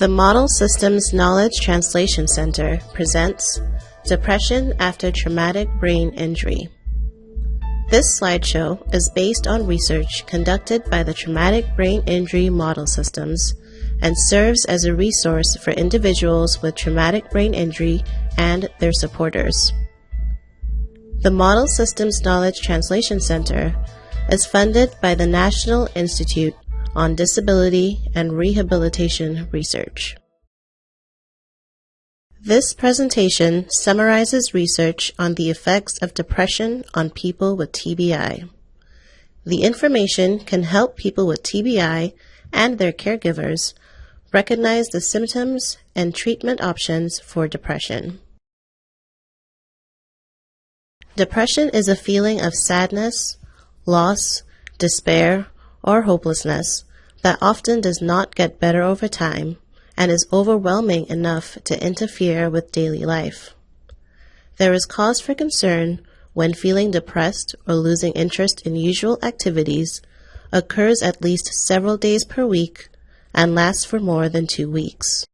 The Model Systems Knowledge Translation Center presents Depression After Traumatic Brain Injury. This slideshow is based on research conducted by the Traumatic Brain Injury Model Systems and serves as a resource for individuals with traumatic brain injury and their supporters. The Model Systems Knowledge Translation Center is funded by the National Institute on Disability and Rehabilitation Research. This presentation summarizes research on the effects of depression on people with TBI. The information can help people with TBI and their caregivers recognize the symptoms and treatment options for depression. Depression is a feeling of sadness, loss, despair, or hopelessness that often does not get better over time and is overwhelming enough to interfere with daily life. There is cause for concern when feeling depressed or losing interest in usual activities occurs at least several days per week and lasts for more than 2 weeks.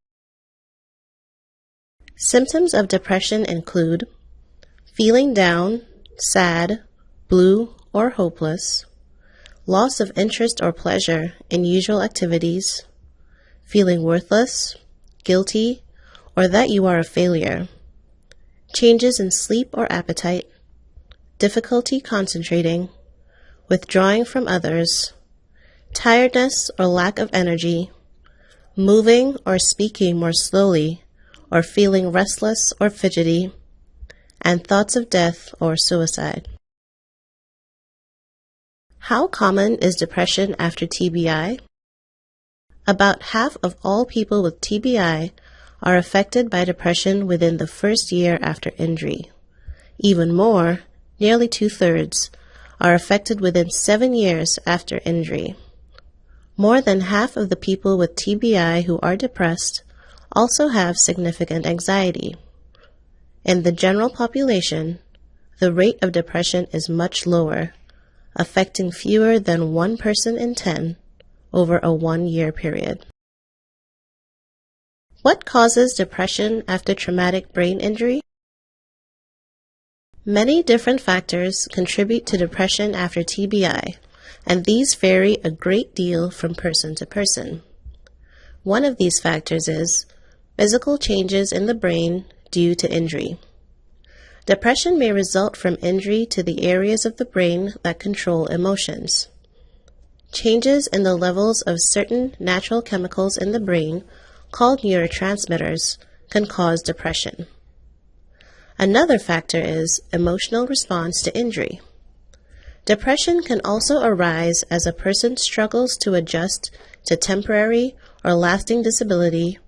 Symptoms of depression include feeling down, sad, blue, or hopeless, loss of interest or pleasure in usual activities, feeling worthless, guilty, or that you are a failure, changes in sleep or appetite, difficulty concentrating, withdrawing from others, tiredness or lack of energy, moving or speaking more slowly, or feeling restless or fidgety, and thoughts of death or suicide. How common is depression after TBI? About half of all people with TBI are affected by depression within the first year after injury. Even more, nearly 2/3, are affected within 7 years after injury. More than half of the people with TBI who are depressed also have significant anxiety. In the general population, the rate of depression is much lower, affecting fewer than 1 person in 10 over a 1-year period. What causes depression after traumatic brain injury? Many different factors contribute to depression after TBI, and these vary a great deal from person to person. One of these factors is physical changes in the brain due to injury. Depression may result from injury to the areas of the brain that control emotions. Changes in the levels of certain natural chemicals in the brain, called neurotransmitters, can cause depression. Another factor is emotional response to injury. Depression can also arise as a person struggles to adjust to temporary or lasting disability,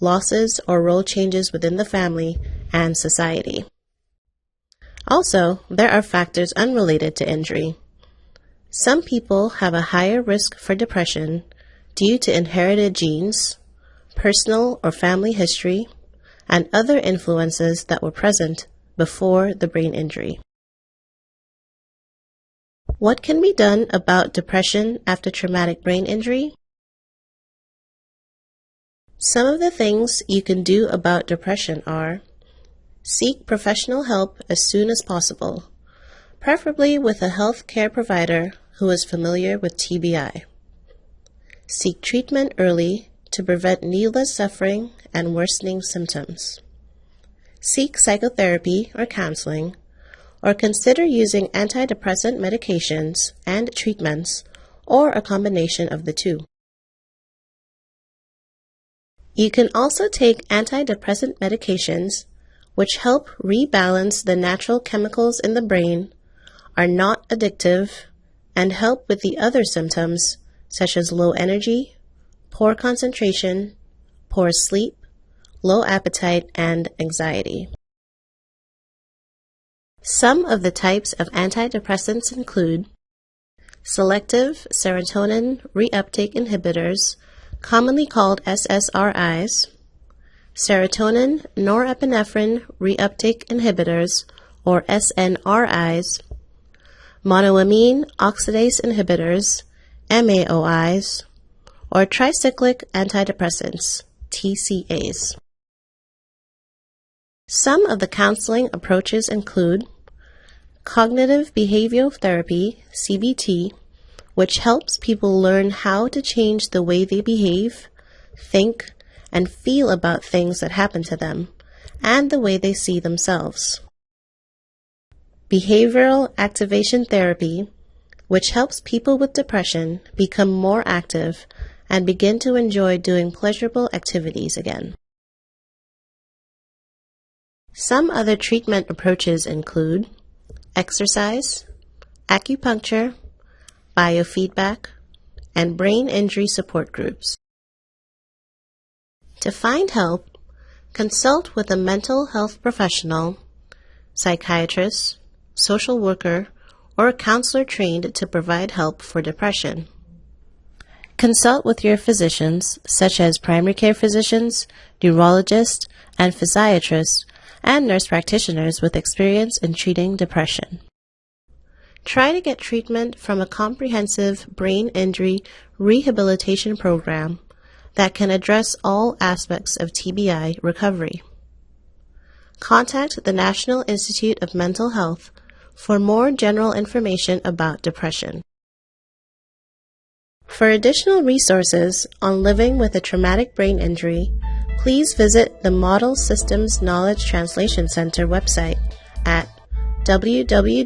losses or role changes within the family and society. Also, there are factors unrelated to injury. Some people have a higher risk for depression due to inherited genes, personal or family history, and other influences that were present before the brain injury. What can be done about depression after traumatic brain injury? Some of the things you can do about depression are: seek professional help as soon as possible, preferably with a health care provider who is familiar with TBI. Seek treatment early to prevent needless suffering and worsening symptoms. Seek psychotherapy or counseling, or consider using antidepressant medications and treatments, or a combination of the two. You can also take antidepressant medications which help rebalance the natural chemicals in the brain, are not addictive, and help with the other symptoms such as low energy, poor concentration, poor sleep, low appetite, and anxiety. Some of the types of antidepressants include selective serotonin reuptake inhibitors, commonly called SSRIs, serotonin norepinephrine reuptake inhibitors, or SNRIs, monoamine oxidase inhibitors, MAOIs, or tricyclic antidepressants, TCAs. Some of the counseling approaches include cognitive behavioral therapy, CBT, which helps people learn how to change the way they behave, think, and feel about things that happen to them, and the way they see themselves. Behavioral activation therapy, which helps people with depression become more active and begin to enjoy doing pleasurable activities again. Some other treatment approaches include exercise, acupuncture, biofeedback, and brain injury support groups. To find help, consult with a mental health professional, psychiatrist, social worker, or a counselor trained to provide help for depression. Consult with your physicians, such as primary care physicians, neurologists, and physiatrists, and nurse practitioners with experience in treating depression. Try to get treatment from a comprehensive brain injury rehabilitation program that can address all aspects of TBI recovery. Contact the National Institute of Mental Health for more general information about depression. For additional resources on living with a traumatic brain injury, please visit the Model Systems Knowledge Translation Center website at www.msktc.org.